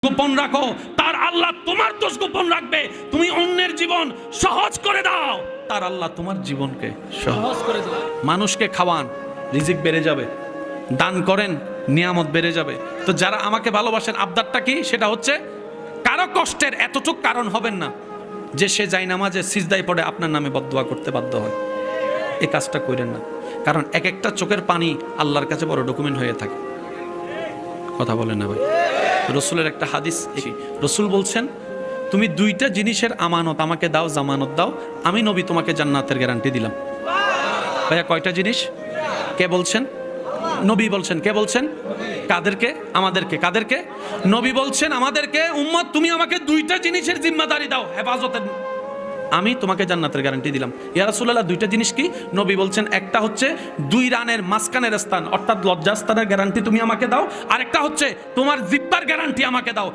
গোপন রাখো, তার আল্লাহ তোমার দোষ গোপন রাখবে। তুমি অন্যের জীবন সহজ করে দাও, তার আল্লাহ তোমার জীবনকে সহজ করে দেবে। মানুষকে খাওয়ান, রিজিক বেড়ে যাবে। দান করেন, নিয়ামত বেড়ে যাবে। তো যারা আমাকে ভালোবাসেন, আবদারটা কি? সেটা হচ্ছে কারো কষ্টের এতটুক কারণ হবেন না যে সে জায়নামাজে সিজদায় পড়ে আপনার নামে বদদোয়া করতে বাধ্য হয়। এই কাজটা করেন না, কারণ এক একটা চোখের পানি আল্লাহর কাছে বড় ডকুমেন্ট হয়ে থাকে। কথা বলেন না ভাই? রসুলের একটা হাদিস, রসুল বলছেন, তুমি দুইটা জিনিসের আমানত আমাকে দাও, জামানত দাও, আমি নবী তোমাকে জান্নাতের গ্যারান্টি দিলাম। ভাইয়া কয়টা জিনিস? কে বলছেন? নবী বলছেন। কে বলছেন? কাদেরকে? আমাদেরকে। কাদেরকে? নবী বলছেন আমাদেরকে, উম্মত তুমি আমাকে দুইটা জিনিসের জিম্মাদারি দাও, হেফাজতের, আমি তোমাকে জান্নাতের গ্যারান্টি দিলাম। ইয়া রাসূলুল্লাহ, দুইটা জিনিস কি? নবী বলছেন, একটা হচ্ছে দুই রানের মাঝখানের স্থান, অর্থাৎ লজ্জাস্থানের গ্যারান্টি তুমি আমাকে দাও, আর একটা হচ্ছে তোমার জিব্বার গ্যারান্টি আমাকে দাও।